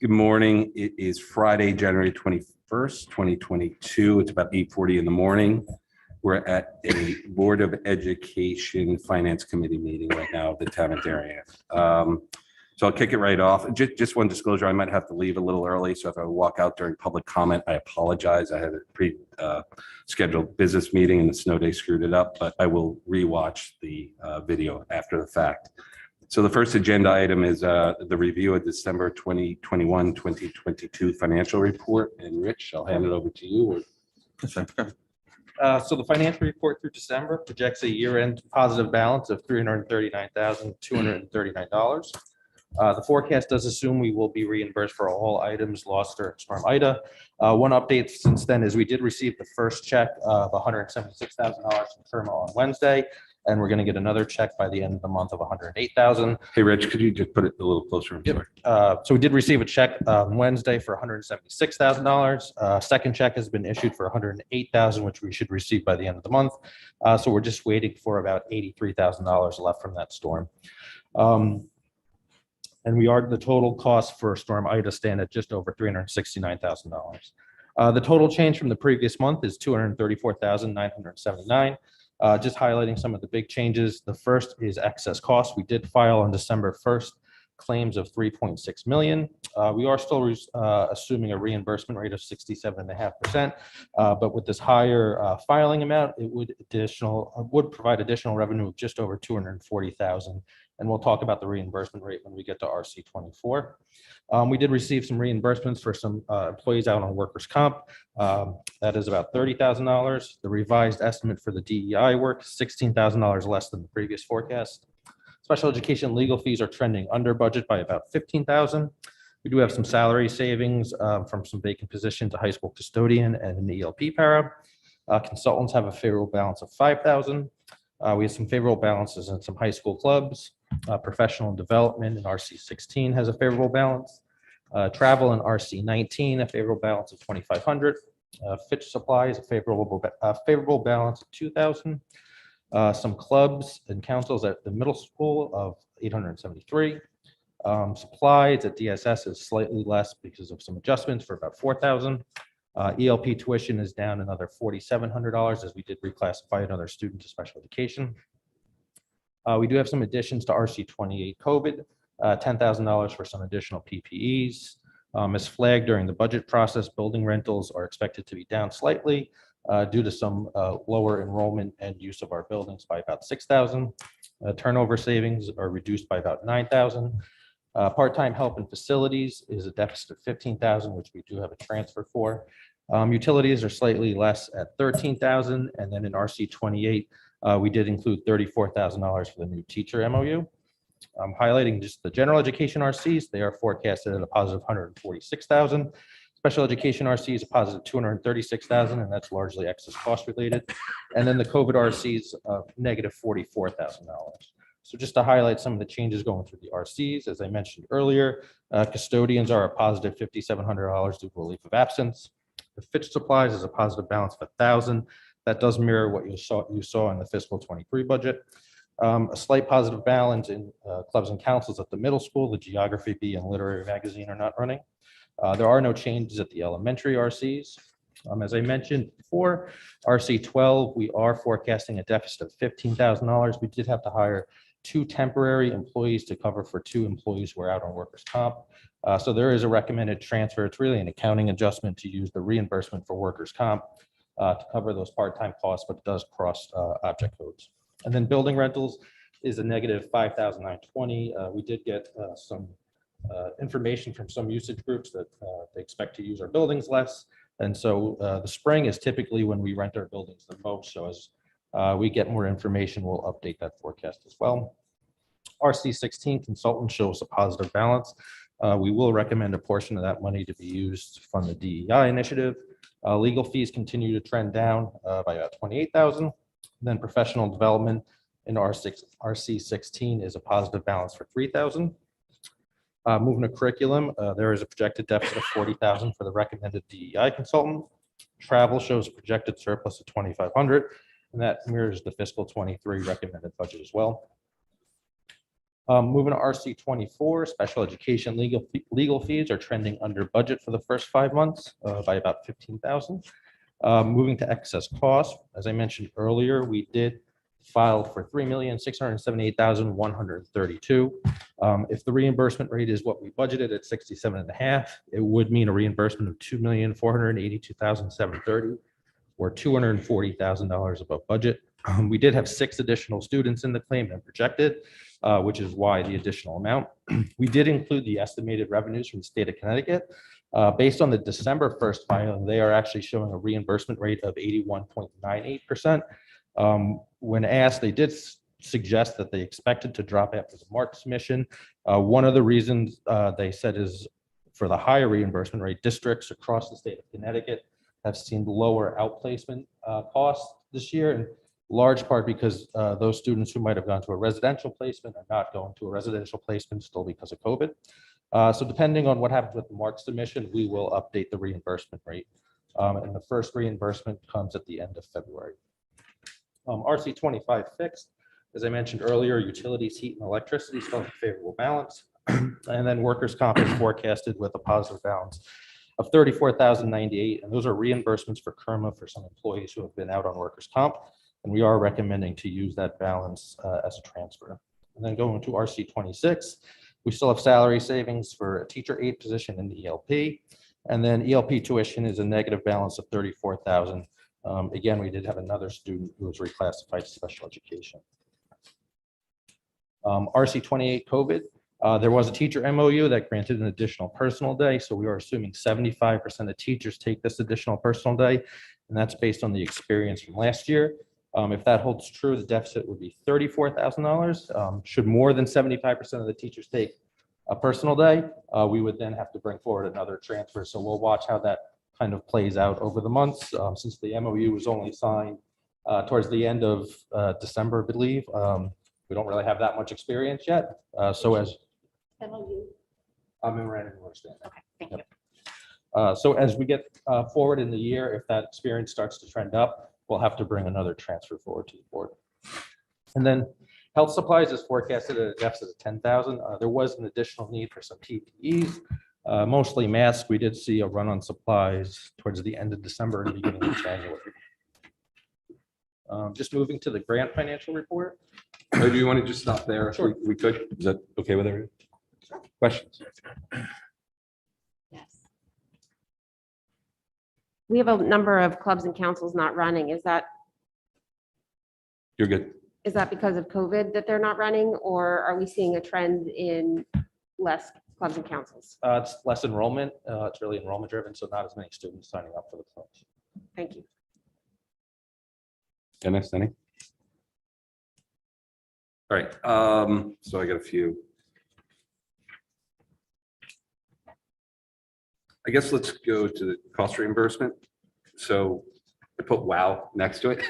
Good morning. It is Friday, January 21st, 2022. It's about 8:40 in the morning. We're at a Board of Education Finance Committee meeting right now of the town of Darien. So I'll kick it right off. Just one disclosure, I might have to leave a little early. So if I walk out during public comment, I apologize. I had a scheduled business meeting and the snow day screwed it up, but I will rewatch the video after the fact. So the first agenda item is the review of December 2021-2022 financial report. And Rich, I'll hand it over to you. So the financial report through December projects a year-end positive balance of $339,239. The forecast does assume we will be reimbursed for all items lost during Storm Ida. One update since then is we did receive the first check of $176,000 from Comm on Wednesday, and we're going to get another check by the end of the month of $108,000. Hey, Rich, could you just put it a little closer? Yep. So we did receive a check on Wednesday for $176,000. Second check has been issued for $108,000, which we should receive by the end of the month. So we're just waiting for about $83,000 left from that storm. And the total cost for Storm Ida stand at just over $369,000. The total change from the previous month is $234,979. Just highlighting some of the big changes. The first is excess costs. We did file on December 1st claims of $3.6 million. We are still assuming a reimbursement rate of 67.5%, but with this higher filing amount, it would provide additional revenue of just over $240,000. And we'll talk about the reimbursement rate when we get to RC 24. We did receive some reimbursements for some employees out on workers' comp. That is about $30,000. The revised estimate for the DEI work is $16,000 less than the previous forecast. Special education legal fees are trending under budget by about $15,000. We do have some salary savings from some vacant positions, a high school custodian and an ELP para. Consultants have a favorable balance of $5,000. We have some favorable balances in some high school clubs. Professional development in RC 16 has a favorable balance. Travel in RC 19, a favorable balance of $2,500. Fitch supply is a favorable balance of $2,000. Some clubs and councils at the middle school of $873. Supplies at DSS is slightly less because of some adjustments for about $4,000. ELP tuition is down another $4,700 as we did reclassify another student to special education. We do have some additions to RC 28 COVID, $10,000 for some additional PPEs. As flagged during the budget process, building rentals are expected to be down slightly due to some lower enrollment and use of our buildings by about $6,000. Turnover savings are reduced by about $9,000. Part-time help in facilities is a deficit of $15,000, which we do have a transfer for. Utilities are slightly less at $13,000, and then in RC 28, we did include $34,000 for the new teacher MOU. Highlighting just the general education RCs, they are forecasted at a positive $146,000. Special education RC is a positive $236,000, and that's largely excess cost related. And then the COVID RCs negative $44,000. So just to highlight some of the changes going through the RCs, as I mentioned earlier, custodians are a positive $5,700 due to leave of absence. The Fitch supplies is a positive balance of $1,000. That does mirror what you saw in the fiscal 23 budget. A slight positive balance in clubs and councils at the middle school. The geography B and literary magazine are not running. There are no changes at the elementary RCs. As I mentioned before, RC 12, we are forecasting a deficit of $15,000. We did have to hire 2 temporary employees to cover for 2 employees who are out on workers' comp. So there is a recommended transfer. It's really an accounting adjustment to use the reimbursement for workers' comp to cover those part-time costs, but it does cross object codes. And then building rentals is a negative $5,920. We did get some information from some usage groups that they expect to use our buildings less. And so the spring is typically when we rent our buildings the most. So as we get more information, we'll update that forecast as well. RC 16 consultant shows a positive balance. We will recommend a portion of that money to be used to fund the DEI initiative. Legal fees continue to trend down by about $28,000. Then professional development in RC 16 is a positive balance for $3,000. Moving to curriculum, there is a projected deficit of $40,000 for the recommended DEI consultant. Travel shows a projected surplus of $2,500, and that mirrors the fiscal 23 recommended budget as well. Moving to RC 24, special education legal fees are trending under budget for the first 5 months by about 15,000. Moving to excess costs, as I mentioned earlier, we did file for 3,678,132. If the reimbursement rate is what we budgeted at 67.5, it would mean a reimbursement of 2,482,730, or $240,000 above budget. We did have 6 additional students in the claim than projected, which is why the additional amount. We did include the estimated revenues from the state of Connecticut. Based on the December 1st filing, they are actually showing a reimbursement rate of 81.98%. When asked, they did suggest that they expected to drop after the March submission. One of the reasons they said is for the higher reimbursement rate, districts across the state of Connecticut have seen lower outplacement costs this year, in large part because those students who might have gone to a residential placement are not going to a residential placement still because of COVID. So depending on what happens with the March submission, we will update the reimbursement rate. And the first reimbursement comes at the end of February. RC 25 fixed, as I mentioned earlier, utilities, heat, and electricity still have a favorable balance. And then workers' comp is forecasted with a positive balance of 34,098, and those are reimbursements for Comm for some employees who have been out on workers' comp, and we are recommending to use that balance as a transfer. And then going to RC 26, we still have salary savings for a teacher aide position in the ELP, and then ELP tuition is a negative balance of 34,000. Again, we did have another student who was reclassified to special education. RC 28 COVID. There was a teacher MOU that granted an additional personal day, so we are assuming 75% of teachers take this additional personal day, and that's based on the experience from last year. If that holds true, the deficit would be $34,000. Should more than 75% of the teachers take a personal day, we would then have to bring forward another transfer. So we'll watch how that kind of plays out over the months. Since the MOU was only signed towards the end of December, I believe, we don't really have that much experience yet. So as MOU. memorandum of understanding. Okay, thank you. So as we get forward in the year, if that experience starts to trend up, we'll have to bring another transfer forward to the board. And then health supplies is forecasted at a deficit of 10,000. There was an additional need for some PPEs, mostly masks. We did see a run on supplies towards the end of December and beginning of January. Just moving to the grant financial report. Or do you want to just stop there? if Sure. We could. Is that okay with everyone? Questions? Yes. We have a number of clubs and councils not running. Is that You're good. because of COVID that they're not running, or are we seeing a trend in less clubs and councils? It's less enrollment. It's really enrollment driven, so not as many students signing up for the clubs. Thank you. Dennis, any? All right, so I got a few. I guess let's go to the cost reimbursement. So I put wow next to it.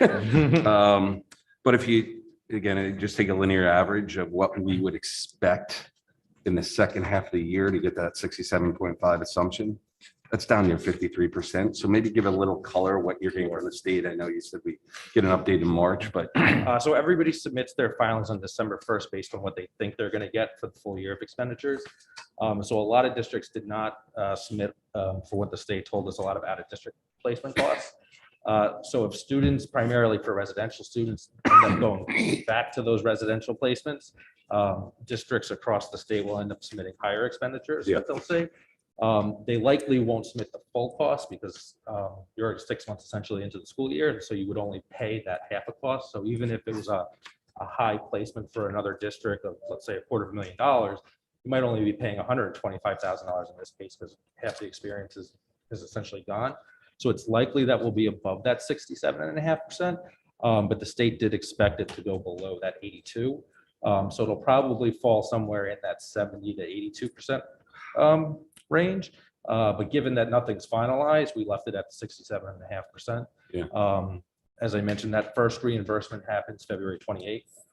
But if you, again, just take a linear average of what we would expect in the second half of the year to get that 67.5 assumption, that's down near 53%. So maybe give a little color what you're getting from the state. I know you said we get an update in March, but So everybody submits their filings on December 1st based on what they think they're going to get for the full year of expenditures. So a lot of districts did not submit for what the state told us, a lot of out of district placement costs. So if students, primarily for residential students, end up going back to those residential placements, districts across the state will end up submitting higher expenditures, Yeah. what they'll say. They likely won't submit the full cost because you're 6 months essentially into the school year, and so you would only pay that half a cost. So even if it was a high placement for another district of, let's say, $250,000, you might only be paying $125,000 in this case because half the experience is essentially gone. So it's likely that will be above that 67.5%, but the state did expect it to go below that 82. So it'll probably fall somewhere in that 70 to 82% range. But given that nothing's finalized, we left it at 67.5%. Yeah. As I mentioned, that first reimbursement happens February 28th.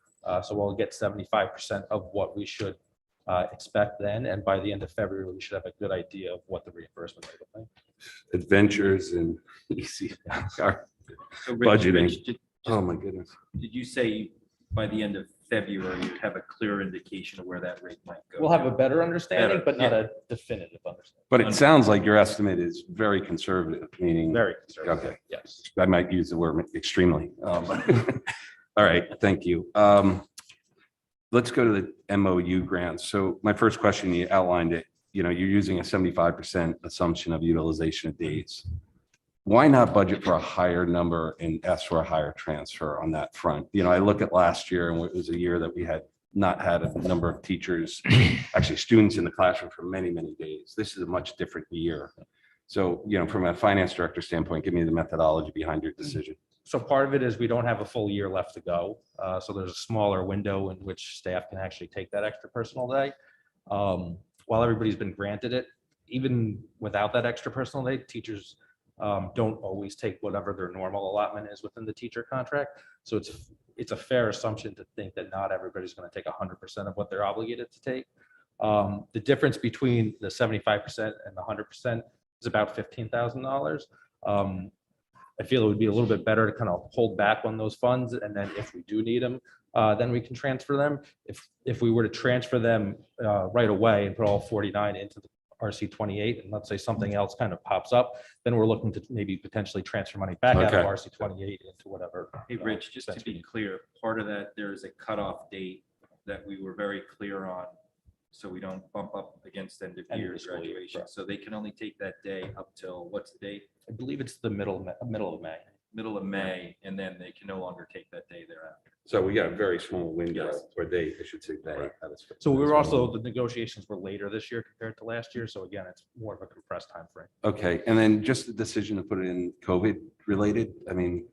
So we'll get 75% of what we should expect then. And by the end of February, we should have a good idea of what the reimbursement rate will be. adventures and easy So Rich, budgeting. Rich, Oh, my goodness. did you say by the end of February, you'd have a clear indication of where that rate might go. We'll have a better understanding, Better, but not yeah. a definitive understanding. But it sounds like your estimate is very conservative, meaning, Very conservative. okay, Yes. I might use the word extremely. All right, thank you. Let's go to the MOU grants. So my first question, you outlined it, you're using a 75% assumption of utilization of days. Why not budget for a higher number and ask for a higher transfer on that front? I look at last year and it was a year that we had not had a number of teachers, actually students in the classroom for many, many days. This is a much different year. So, from a finance director standpoint, give me the methodology behind your decision. So part of it is we don't have a full year left to go. So there's a smaller window in which staff can actually take that extra personal day. While everybody's been granted it, even without that extra personal day, teachers don't always take whatever their normal allotment is within the teacher contract. So it's a fair assumption to think that not everybody's going to take 100% of what they're obligated to take. The difference between the 75% and the 100% is about $15,000. I feel it would be a little bit better to kind of hold back on those funds, and then if we do need them, then we can transfer them. If we were to transfer them right away and put all 49 into the RC 28, and let's say something else kind of pops up, then we're looking to maybe potentially transfer money back out of Okay. RC 28 into whatever. Hey, Rich, just to be clear, part of that, there is a cutoff date that we were very clear on, so we don't bump up against end of End of year the school year, graduation. correct. So they can only take that day up till, what's the date? I believe it's the middle of May. Middle of May, and then they can no longer take that day thereafter. So we got a very small window, Yes. or they, I should say they. Correct. So we were also, the negotiations were later this year compared to last year. So again, it's more of a compressed time frame. Okay, and then just the decision to put it in COVID related, I mean,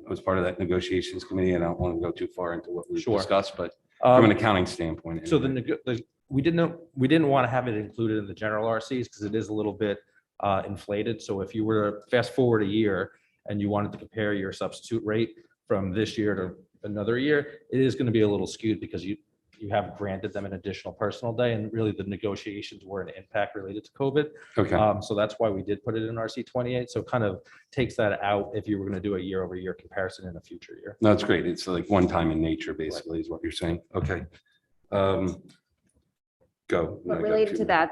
I was part of that negotiations committee, and I don't want to go too far into what we Sure. discussed, but from an Um, accounting standpoint. So anyway. we didn't want to have it included in the general RCs because it is a little bit inflated. So if you were to fast forward a year and you wanted to compare your substitute rate from this year to another year, it is going to be a little skewed because you have granted them an additional personal day, and really the negotiations were an impact related to COVID. Okay, So that's why we did put it in RC 28. So it kind of takes that out if you were going to do a year over year comparison in a future year. no, that's great. It's like one time in nature, basically, is what you're saying. Okay. Go. But related to that,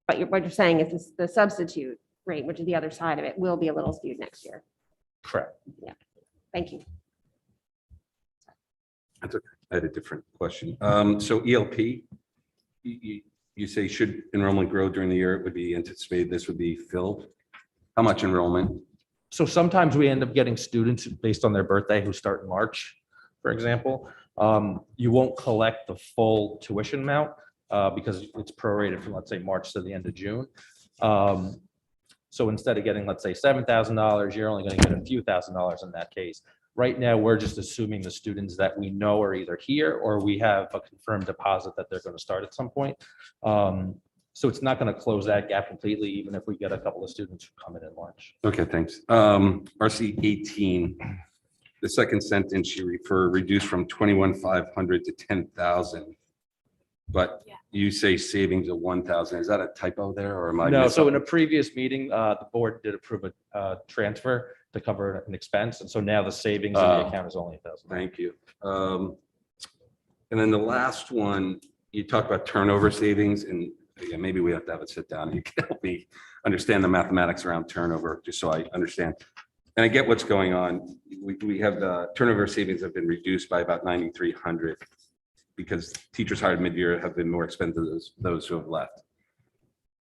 what you're saying is the substitute rate, which is the other side of it, will be a little skewed next year. Correct. Thank you. I had a different question. So ELP, you say should enrollment grow during the year, it would be anticipated this would be filled. How much enrollment? So sometimes we end up getting students based on their birthday who start in March, for example. You won't collect the full tuition amount because it's prorated from, let's say, March to the end of June. So instead of getting, let's say, $7,000, you're only going to get a few $1,000s in that case. Right now, we're just assuming the students that we know are either here or we have a confirmed deposit that they're going to start at some point. So it's not going to close that gap completely, even if we get a couple of students who come in March. Okay, thanks. RC 18, the second sentence you refer reduced from 21,500 to 10,000. But you say savings of 1,000. Is that a typo there, or am I? No, so in a previous meeting, the board did approve a transfer to cover an expense. And so now the savings in the account is only 1,000. Thank you. And then the last one, you talked about turnover savings, and yeah, maybe we have to have a sit down. You can help me understand the mathematics around turnover, just so I understand. And I get what's going on. We have the turnover savings have been reduced by about 9,300 because teachers hired mid-year have been more expensive than those who have left.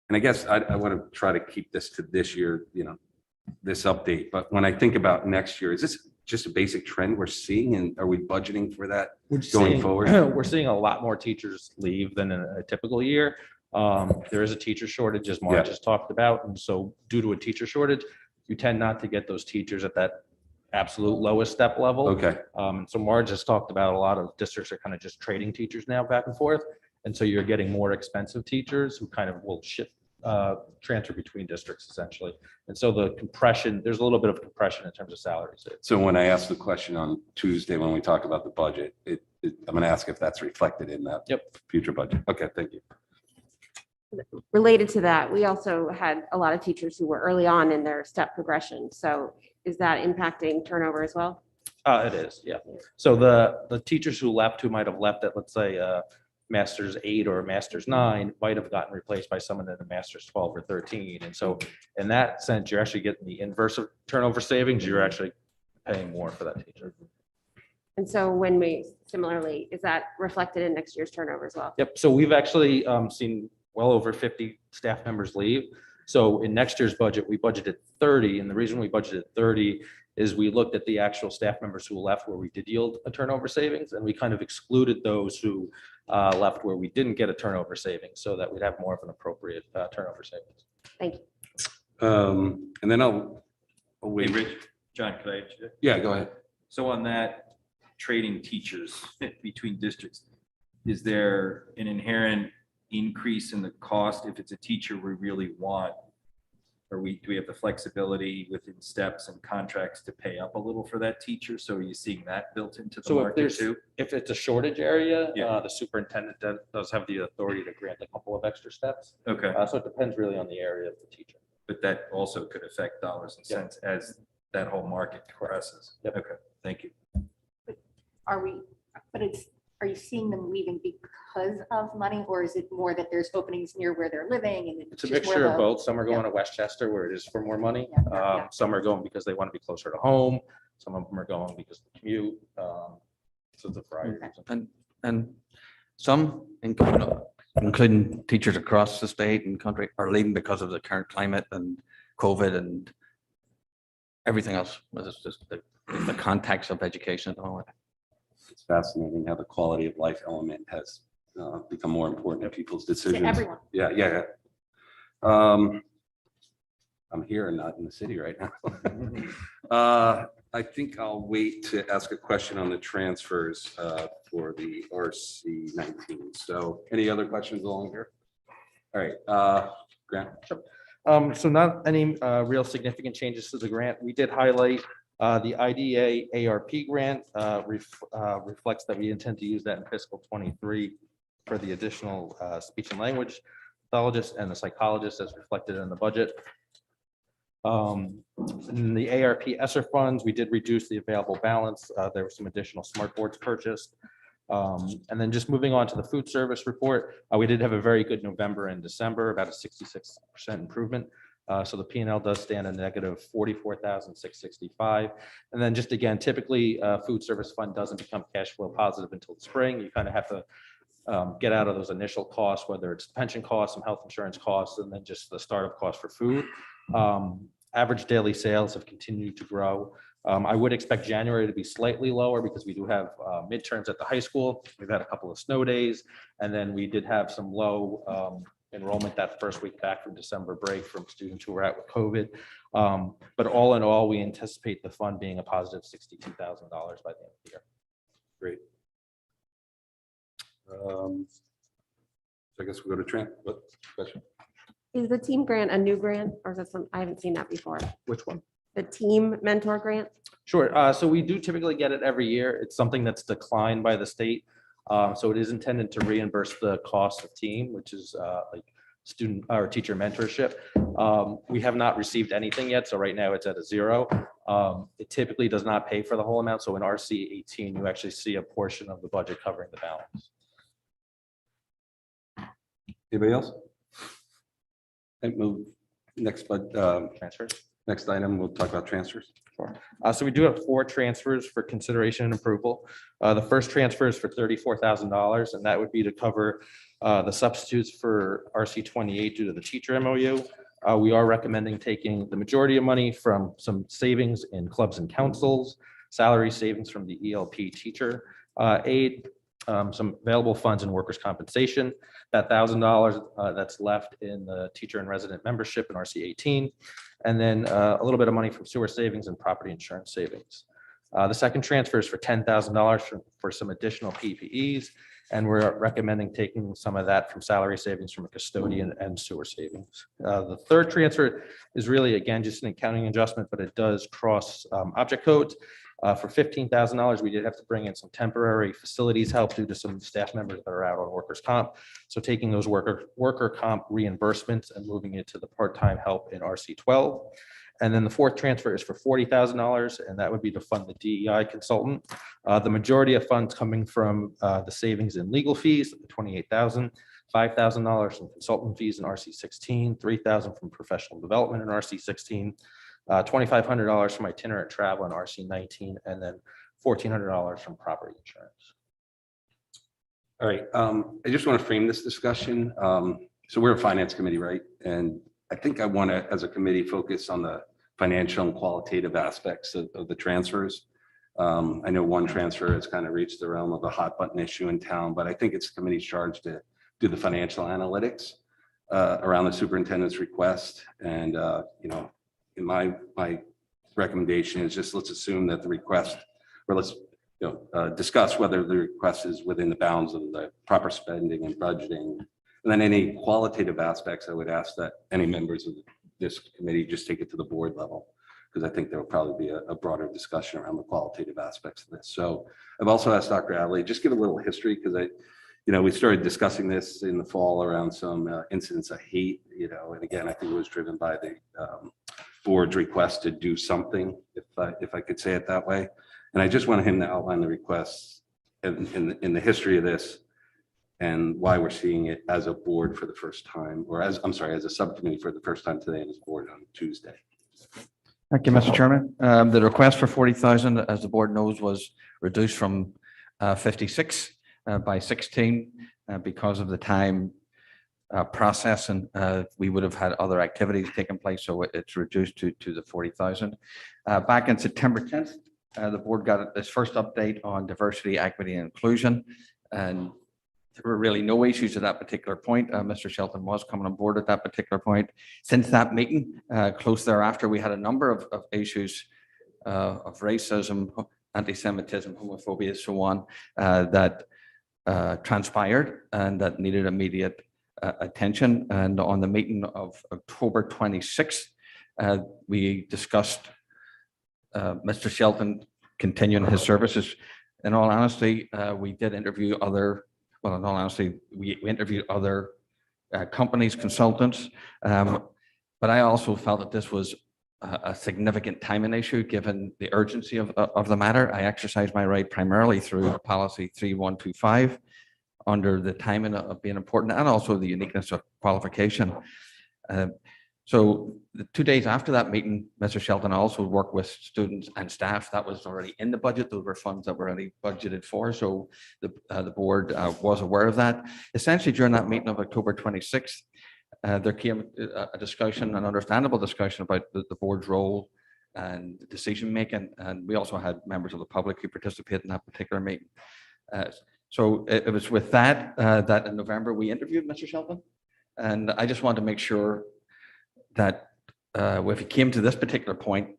And I guess I want to try to keep this to this year, this update. But when I think about next year, is this just a basic trend we're seeing, and are we budgeting for that going forward? We're seeing a lot more teachers leave than in a typical year. There is a teacher shortage, as Mark just talked about. And so due to a teacher shortage, you tend not to get those teachers at that absolute lowest step level. Okay, So Marge has talked about a lot of districts are kind of just trading teachers now back and forth. And so you're getting more expensive teachers who kind of will transfer between districts essentially. And so the compression, there's a little bit of compression in terms of salaries. so when I ask the question on Tuesday, when we talk about the budget, I'm going to ask if that's reflected in that future budget. Okay, thank you. Related to that, we also had a lot of teachers who were early on in their step progression. So is that impacting turnover as well? It is, yeah. So the teachers who left, who might have left at, let's say, Masters 8 or Masters 9, might have gotten replaced by someone in a Masters 12 or 13. And so in that sense, you're actually getting the inverse of turnover savings. You're actually paying more for that teacher. And so when we, similarly, is that reflected in next year's turnover as well? Yep, so we've actually seen well over 50 staff members leave. So in next year's budget, we budgeted 30, and the reason we budgeted 30 is we looked at the actual staff members who left where we did yield a turnover savings, and we kind of excluded those who left where we didn't get a turnover savings, so that we'd have more of an appropriate turnover savings. Thank you. And then I'll Hey, wait. Rich, John, could I? Yeah, go ahead. So on that, trading teachers between districts, is there an inherent increase in the cost if it's a teacher we really want? Or do we have the flexibility within steps and contracts to pay up a little for that teacher? So are you seeing that built into the So market too? if it's a shortage area, Yeah. the superintendent does have the authority to grant a couple of extra steps. Okay, So it depends really on the area of the teacher. but that also could affect dollars and Yep. cents as that whole market progresses. Yep. Okay, thank you. Are you seeing them leaving because of money, or is it more that there's openings near where they're living? And It's a just where mixture of the- both. Some are going to Westchester where it is for more money. Yeah, yeah. Some are going because they want to be closer to home. Some of them are going because of the commute. So it's a variety of reasons. And some, including teachers across the state and country, are leaving because of the current climate and COVID and everything else. It's just the context of education at the moment. It's fascinating how the quality of life element has become more important in people's To decisions. everyone. Yeah, yeah. I'm here and not in the city right now. I think I'll wait to ask a question on the transfers for the RC 19. So any other questions along here? All right, Grant. So not any real significant changes to the grant. We did highlight the IDA ARP grant reflects that we intend to use that in fiscal 23 for the additional speech and language pathologist and the psychologist as reflected in the budget. In the ARP ESSER funds, we did reduce the available balance. There were some additional smart boards purchased. And then just moving on to the food service report, we did have a very good November and December, about a 66% improvement. So the P&L does stand a negative 44,665. And then just again, typically food service fund doesn't become cash flow positive until the spring. You kind of have to get out of those initial costs, whether it's pension costs, some health insurance costs, and then just the startup cost for food. Average daily sales have continued to grow. I would expect January to be slightly lower because we do have midterms at the high school. We've had a couple of snow days, and then we did have some low enrollment that first week back from December break from students who were out with COVID. But all in all, we anticipate the fund being a positive $62,000 by the end of the year. Great. So I guess we go to Trent. What question? Is the team grant a new grant or is that some, I haven't seen that before. Which one? The team mentor grant? Sure. So we do typically get it every year. It's something that's declined by the state. So it is intended to reimburse the cost of team, which is like student or teacher mentorship. We have not received anything yet. So right now it's at a 0. It typically does not pay for the whole amount. So in RC 18, you actually see a portion of the budget covering the balance. Anybody else? And move next, but Transfers. next item, we'll talk about transfers. So we do have 4 transfers for consideration and approval. The first transfer is for $34,000, and that would be to cover the substitutes for RC 28 due to the teacher MOU. We are recommending taking the majority of money from some savings in clubs and councils, salary savings from the ELP teacher aid, some available funds in workers' compensation, that $1,000 that's left in the teacher and resident membership in RC 18, and then a little bit of money from sewer savings and property insurance savings. The second transfer is for $10,000 for some additional PPEs, and we're recommending taking some of that from salary savings from a custodian and sewer savings. The third transfer is really, again, just an accounting adjustment, but it does cross object codes. For $15,000, we did have to bring in some temporary facilities help due to some staff members that are out on workers' comp. So taking those worker comp reimbursements and moving it to the part-time help in RC 12. And then the fourth transfer is for $40,000, and that would be to fund the DEI consultant. The majority of funds coming from the savings in legal fees, $28,000, $5,000 from consultant fees in RC 16, $3,000 from professional development in RC 16, $2,500 from itinerant travel in RC 19, and then $1,400 from property insurance. All right, I just want to frame this discussion. So we're a finance committee, right? And I think I want to, as a committee, focus on the financial and qualitative aspects of the transfers. I know one transfer has kind of reached the realm of a hot button issue in town, but I think it's the committee's charge to do the financial analytics around the superintendent's request. And, you know, in my recommendation is just, let's assume that the request, or let's, discuss whether the request is within the bounds of the proper spending and budgeting. And then any qualitative aspects, I would ask that any members of this committee just take it to the board level, because I think there will probably be a broader discussion around the qualitative aspects of this. So I've also asked Dr. Adley, just give a little history, because we started discussing this in the fall around some incidents of hate, and again, I think it was driven by the board's request to do something, if I could say it that way. And I just wanted him to outline the requests in the history of this, and why we're seeing it as a board for the first time, or as a subcommittee for the first time today, and as board on Tuesday. Thank you, Mr. Chairman. The request for 40,000, as the board knows, was reduced from 56 by 16 because of the time process, and we would have had other activities taking place, so it's reduced to the 40,000. Back in September 10th, the board got its first update on diversity, equity, and inclusion, and there were really no issues at that particular point. Mr. Shelton was coming on board at that particular point. Since that meeting, close thereafter, we had a number of issues of racism, anti-Semitism, homophobia, and so on, that transpired and that needed immediate attention. And on the meeting of October 26th, we discussed Mr. Shelton continuing his services. In all honesty, we did interview other. Well, in all honesty, we interviewed other companies, consultants, but I also felt that this was a significant timing issue given the urgency of the matter. I exercised my right primarily through policy 3125 under the timing of being important, and also the uniqueness of qualification. So the 2 days after that meeting, Mr. Shelton also worked with students and staff. That was already in the budget. Those were funds that were already budgeted for. So the board was aware of that. Essentially, during that meeting of October 26th, there came a discussion, an understandable discussion about the board's role and decision making. And we also had members of the public who participated in that particular meeting. So it was with that, that in November, we interviewed Mr. Shelton. And I just wanted to make sure that if it came to this particular point,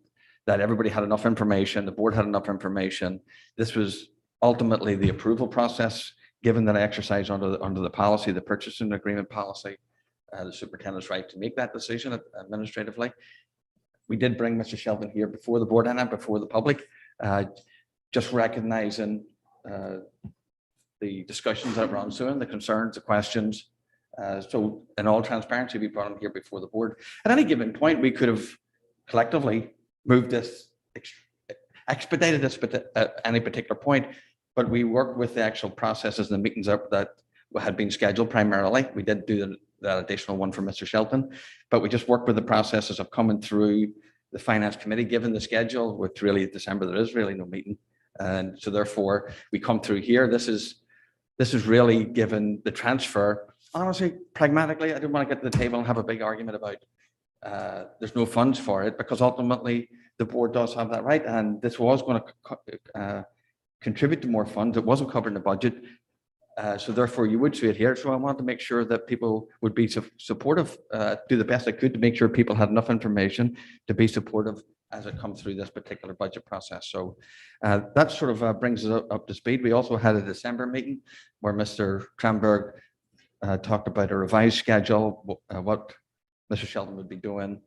that everybody had enough information, the board had enough information. This was ultimately the approval process, given that I exercised under the policy, the purchasing agreement policy, the superintendent's right to make that decision administratively. We did bring Mr. Shelton here before the board and before the public, just recognizing the discussions that were ensuing, the concerns, the questions. So in all transparency, we brought him here before the board. At any given point, we could have collectively moved this, expedited this at any particular point, but we worked with the actual processes and the meetings that had been scheduled primarily. We did do that additional one for Mr. Shelton, but we just worked with the processes of coming through the finance committee, given the schedule, which really December, there is really no meeting. And so therefore we come through here. This is really given the transfer. Honestly, pragmatically, I didn't want to get to the table and have a big argument about there's no funds for it, because ultimately the board does have that right. And this was going to contribute to more funds. It wasn't covered in the budget. So therefore you would see it here. So I wanted to make sure that people would be supportive, do the best I could to make sure people had enough information to be supportive as it comes through this particular budget process. So that sort of brings us up to speed. We also had a December meeting where Mr. Kramberg talked about a revised schedule, what Mr. Shelton would be doing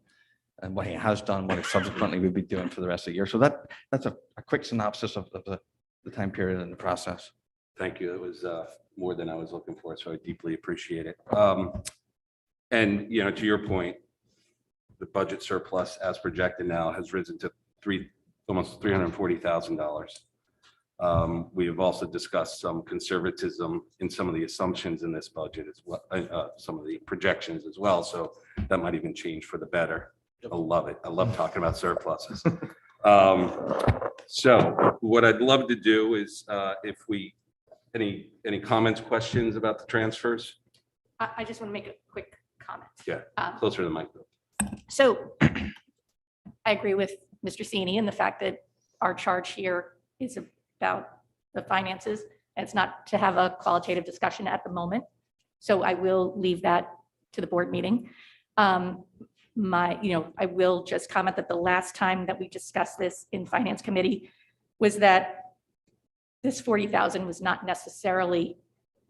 and what he has done, what he subsequently would be doing for the rest of the year. So that's a quick synopsis of the time period and the process. Thank you. It was more than I was looking for, so I deeply appreciate it. And to your point, the budget surplus as projected now has risen to almost $340,000. We have also discussed some conservatism in some of the assumptions in this budget as well, some of the projections as well. So that might even change for the better. I love it. I love talking about surpluses. So what I'd love to do is if we, any comments, questions about the transfers? I just want to make a quick comment. Yeah, closer to the mic. So I agree with Mr. Sini in the fact that our charge here is about the finances. And it's not to have a qualitative discussion at the moment. So I will leave that to the board meeting. I will just comment that the last time that we discussed this in Finance Committee was that this 40,000 was not necessarily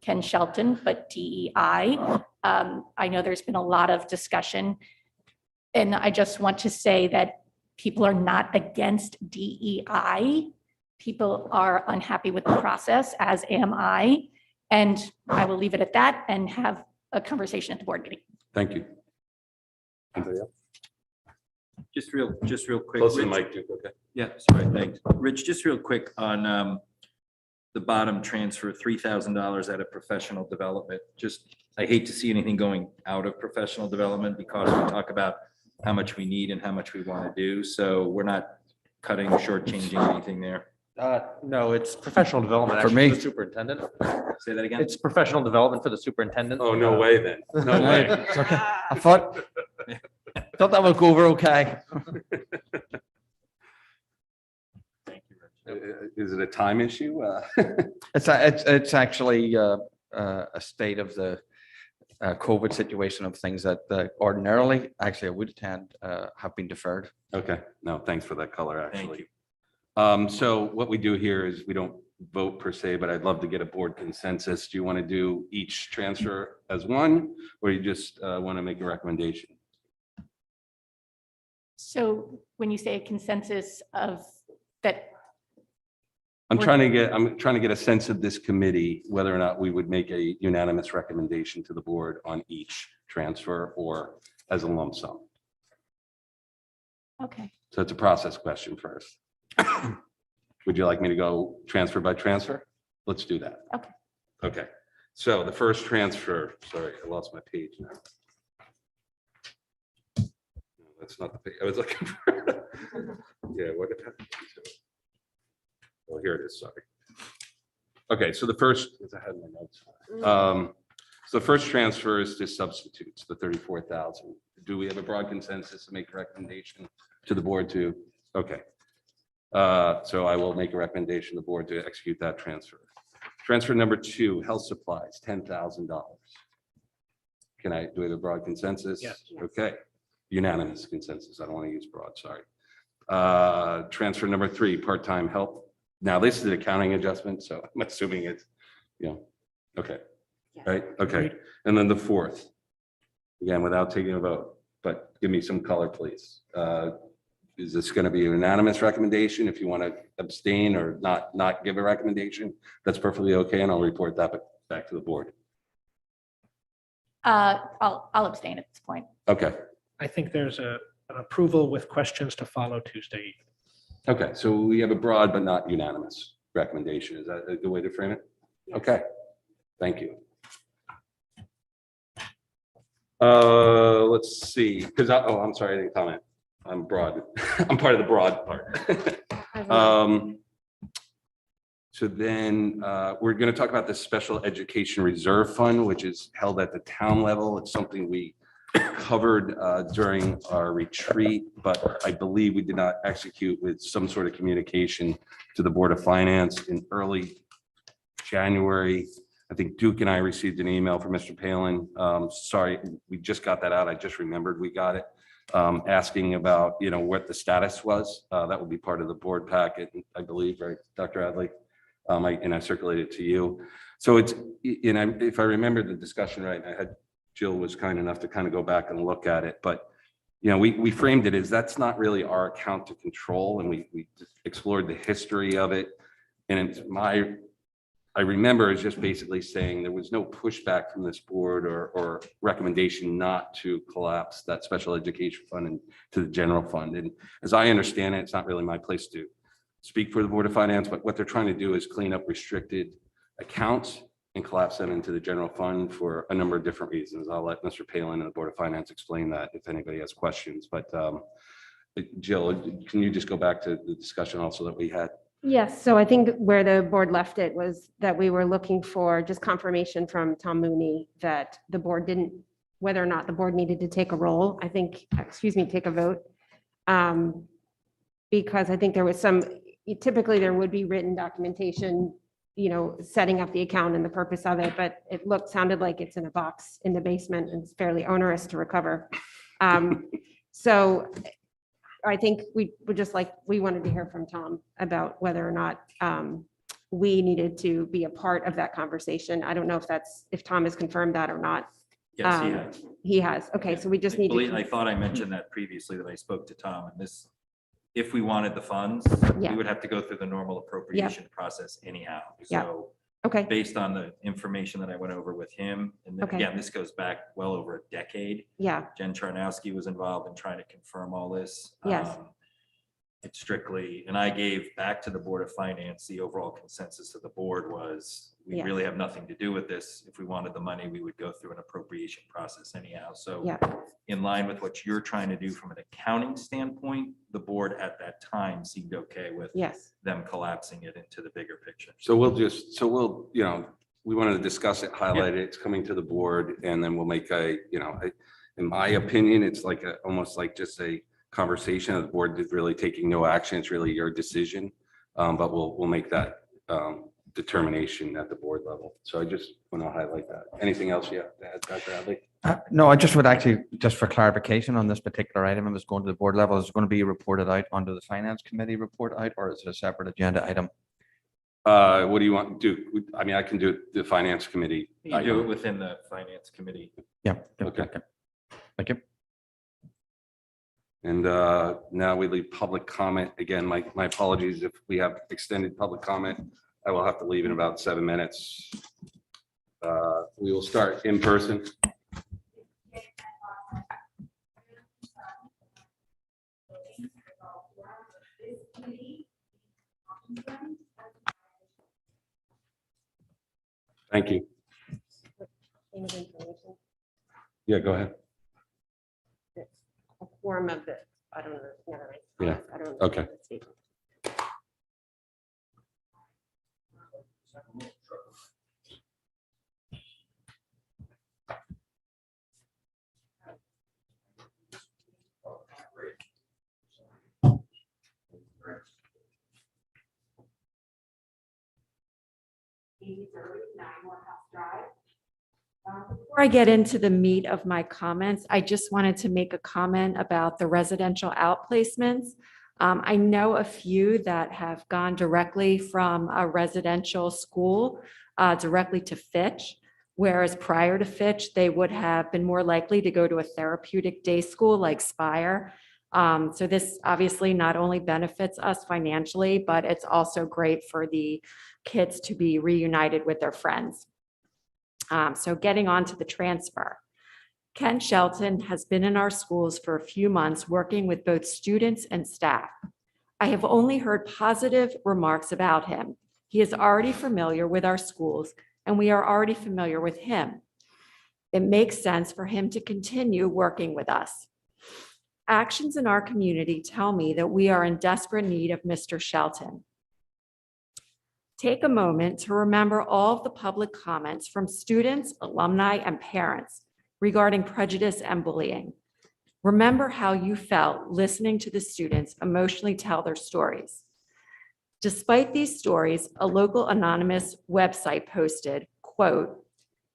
Ken Shelton, but DEI. I know there's been a lot of discussion, and I just want to say that people are not against DEI. People are unhappy with the process, as am I. And I will leave it at that and have a conversation at the board meeting. Thank you. Anybody else? Just real quick. Close to the Rich. mic, Duke, okay? Yeah, sorry, thanks. Rich, just real quick on the bottom transfer, $3,000 out of professional development. Just, I hate to see anything going out of professional development because we talk about how much we need and how much we want to do. So we're not cutting, shortchanging anything there. No, it's professional development For actually me. the superintendent. Say that again? It's professional development for the superintendent. Oh, no way then. No way. It's okay. I thought that would go over okay. Thank you, Rich. Is it a time issue? It's actually a state of the COVID situation of things that ordinarily, actually I would attend, have been deferred. Okay, no, thanks for that color, Thank actually. you. So what we do here is we don't vote per se, but I'd love to get a board consensus. Do you want to do each transfer as one, or you just want to make a recommendation? So when you say a consensus of that, I'm trying to get a sense of this committee, whether or not we would make a unanimous recommendation to the board on each transfer or as a lump sum. okay, So it's a process question first. Would you like me to go transfer by transfer? Let's do that. Okay. Okay, so the first transfer, sorry, I lost my page now. No, that's not the page I was looking for. Yeah, what did happen? Oh, here it is, sorry. Okay, so the first, I had my notes. So the first transfer is to substitutes, the 34,000. Do we have a broad consensus to make a recommendation to the board to? Okay. So I will make a recommendation to the board to execute that transfer. Transfer number 2, health supplies, $10,000. Do we have a broad consensus? Yes. Okay, unanimous consensus. I don't want to use broad, sorry. Transfer number 3, part-time help. Now, this is an accounting adjustment, so I'm assuming it's, okay. Yes. Right, okay. And then the 4th, again, without taking a vote, but give me some color, please. Is this going to be a unanimous recommendation? If you want to abstain or not give a recommendation, that's perfectly okay, and I'll report that back to the board. I'll abstain at this point. Okay, I think there's an approval with questions to follow Tuesday evening. okay, so we have a broad but not unanimous recommendation. Is that a good way to frame it? Okay, thank you. Let's see, because, I'm sorry, I didn't comment. I'm broad. I'm part of the broad part. So then we're going to talk about the Special Education Reserve Fund, which is held at the town level. It's something we covered during our retreat, but I believe we did not execute with some sort of communication to the Board of Finance in early January. I think Duke and I received an email from Mr. Palin. Sorry, we just got that out. I just remembered we got it. Asking about, what the status was. That will be part of the board packet, I believe, right, Dr. Adley? I circulated it to you. So it's, if I remember the discussion right, Jill was kind enough to kind of go back and look at it, but, we framed it as that's not really our account to control, and we explored the history of it. And it's my I remember is just basically saying there was no pushback from this board or recommendation not to collapse that special education fund into the general fund. And as I understand it, it's not really my place to speak for the Board of Finance, but what they're trying to do is clean up restricted accounts and collapse them into the general fund for a number of different reasons. I'll let Mr. Palin and the Board of Finance explain that if anybody has questions. But Jill, can you just go back to the discussion also that we had? Yes, so I think where the board left it was that we were looking for just confirmation from Tom Mooney that the board didn't, whether or not the board needed to take a role, I think, take a vote. Because I think there was typically there would be written documentation, setting up the account and the purpose of it, but it sounded like it's in a box in the basement and it's fairly onerous to recover. So I think we wanted to hear from Tom about whether or not we needed to be a part of that conversation. I don't know if Tom has confirmed that or not. Yes, he has. He has. Okay, so we just need I to, thought I mentioned that previously that I spoke to Tom, and this, if we wanted the funds, Yeah. we would have to go through the normal appropriation process anyhow. Yeah. So okay, based on the information that I went over with him, and then Okay. again, this goes back well over a decade. yeah, Jen Charnowski was involved in trying to confirm all this. Yes. It's strictly, and I gave back to the Board of Finance, the overall consensus of the board was, we Yes. really have nothing to do with this. If we wanted the money, we would go through an appropriation process anyhow. So yeah, in line with what you're trying to do from an accounting standpoint, the board at that time seemed okay with yes, them collapsing it into the bigger picture. So we wanted to discuss it, highlight it, it's coming to the board, and then we'll make in my opinion, it's like almost like just a conversation. The board is really taking no action. It's really your decision. But we'll make that determination at the board level. So I just want to highlight that. Anything else you have to add, Dr. Adley? No, I just would actually, just for clarification on this particular item, it was going to the board level, is it going to be reported out under the finance committee report out, or is it a separate agenda item? What do you want to do? I mean, I can do the finance committee. You do it within the finance committee. Yeah. Okay. Thank you. And now we leave public comment. Again, my apologies if we have extended public comment. I will have to leave in about 7 minutes. We will start in person. Thank you. Yeah, go ahead. a form of the, I don't know, never mind. Yeah, I don't know. okay. Before I get into the meat of my comments, I just wanted to make a comment about the residential outplacements. I know a few that have gone directly from a residential school directly to Fitch, whereas prior to Fitch, they would have been more likely to go to a therapeutic day school like Spire. So this obviously not only benefits us financially, but it's also great for the kids to be reunited with their friends. So getting on to the transfer. Ken Shelton has been in our schools for a few months working with both students and staff. I have only heard positive remarks about him. He is already familiar with our schools and we are already familiar with him. It makes sense for him to continue working with us. Actions in our community tell me that we are in desperate need of Mr. Shelton. Take a moment to remember all of the public comments from students, alumni, and parents regarding prejudice and bullying. Remember how you felt listening to the students emotionally tell their stories. Despite these stories, a local anonymous website posted, quote,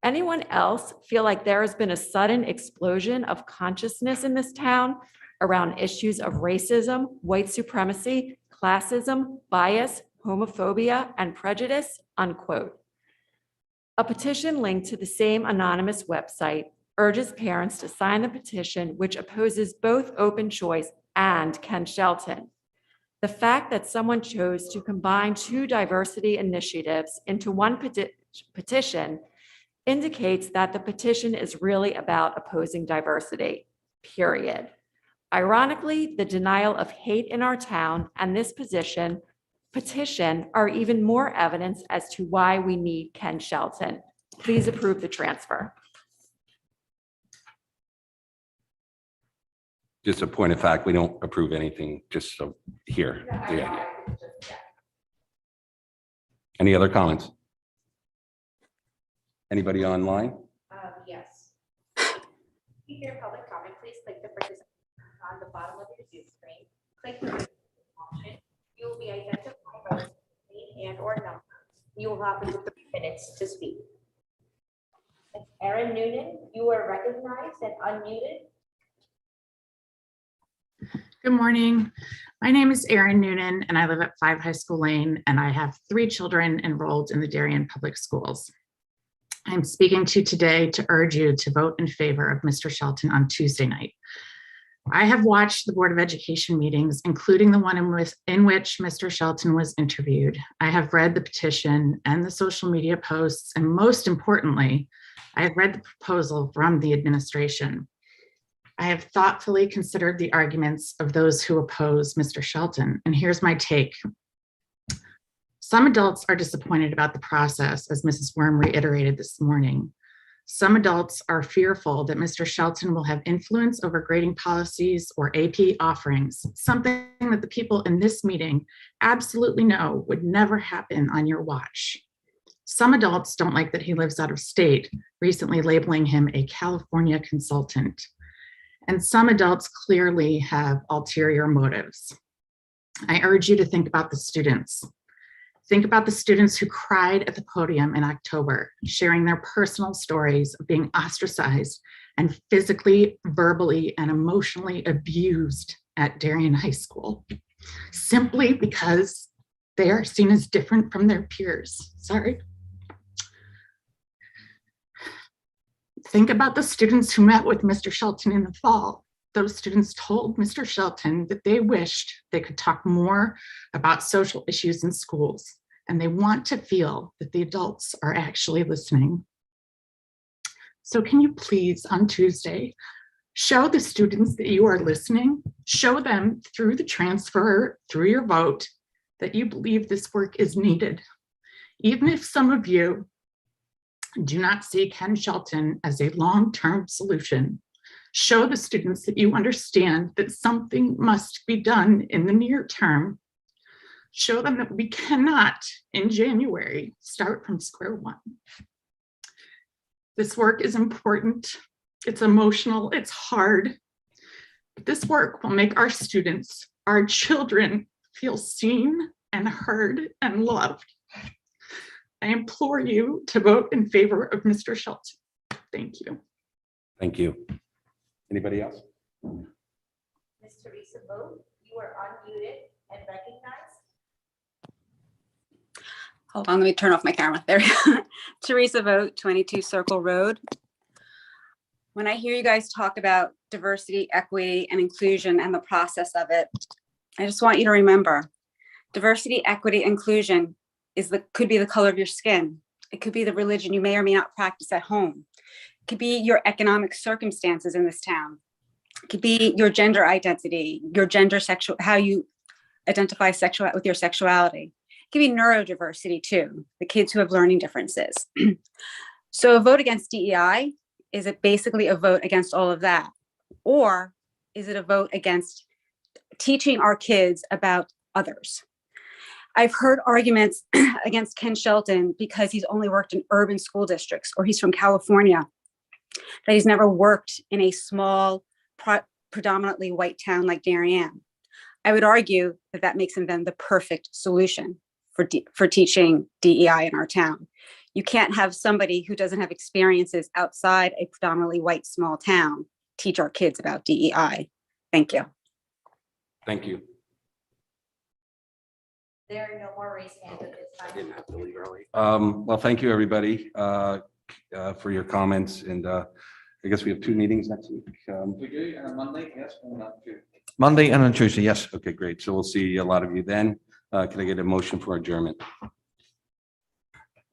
"Anyone else feel like there has been a sudden explosion of consciousness in this town around issues of racism, white supremacy, classism, bias, homophobia, and prejudice," unquote. A petition linked to the same anonymous website urges parents to sign the petition, which opposes both open choice and Ken Shelton. The fact that someone chose to combine two diversity initiatives into one petition indicates that the petition is really about opposing diversity, period. Ironically, the denial of hate in our town and this petition are even more evidence as to why we need Ken Shelton. Please approve the transfer. Just a point of fact, we don't approve anything just so here. Yeah. Any other comments? Anybody online? Yes. Keep your public comment, please click the participant on the bottom of your Zoom screen. Click the option. You will be identified by name and or number. You will have 3 minutes to speak. Erin Noonan, you are recognized and unmuted. Good morning. My name is Erin Noonan and I live at 5 High School Lane and I have 3 children enrolled in the Darien Public Schools. I'm speaking to you today to urge you to vote in favor of Mr. Shelton on Tuesday night. I have watched the Board of Education meetings, including the one in which Mr. Shelton was interviewed. I have read the petition and the social media posts, and most importantly, I have read the proposal from the administration. I have thoughtfully considered the arguments of those who oppose Mr. Shelton, and here's my take. Some adults are disappointed about the process, as Mrs. Worm reiterated this morning. Some adults are fearful that Mr. Shelton will have influence over grading policies or AP offerings, something that the people in this meeting absolutely know would never happen on your watch. Some adults don't like that he lives out of state, recently labeling him a California consultant. And some adults clearly have ulterior motives. I urge you to think about the students. Think about the students who cried at the podium in October, sharing their personal stories of being ostracized and physically, verbally, and emotionally abused at Darien High School, simply because they are seen as different from their peers. Sorry. Think about the students who met with Mr. Shelton in the fall. Those students told Mr. Shelton that they wished they could talk more about social issues in schools, and they want to feel that the adults are actually listening. So can you please, on Tuesday, show the students that you are listening, show them through the transfer, through your vote, that you believe this work is needed. Even if some of you do not see Ken Shelton as a long-term solution, show the students that you understand that something must be done in the near term. Show them that we cannot, in January, start from square one. This work is important, it's emotional, it's hard. But this work will make our students, our children, feel seen and heard and loved. I implore you to vote in favor of Mr. Shelton. Thank you. Thank you. Anybody else? Ms. Teresa Vogt, you are unmuted and recognized. Hold on, let me turn off my camera. There we go. Teresa Vogt, 22 Circle Road. When I hear you guys talk about diversity, equity, and inclusion and the process of it, I just want you to remember, diversity, equity, inclusion could be the color of your skin. It could be the religion you may or may not practice at home. It could be your economic circumstances in this town. It could be your gender identity, your gender sexual, how you identify with your sexuality. It could be neurodiversity too, the kids who have learning differences. So a vote against DEI, is it basically a vote against all of that? Or is it a vote against teaching our kids about others? I've heard arguments against Ken Shelton because he's only worked in urban school districts, or he's from California, that he's never worked in a small, predominantly white town like Darien. I would argue that that makes him then the perfect solution for teaching DEI in our town. You can't have somebody who doesn't have experiences outside a predominantly white small town teach our kids about DEI. Thank you. Thank you. There are no more raised hands at this I time. didn't have to leave early. Well, thank you, everybody, for your comments. And I guess we have 2 meetings next week. We do, on Monday, yes, Monday and on Tuesday, yes. Okay, great. So we'll see a lot of you then. Can I get a motion for adjournment?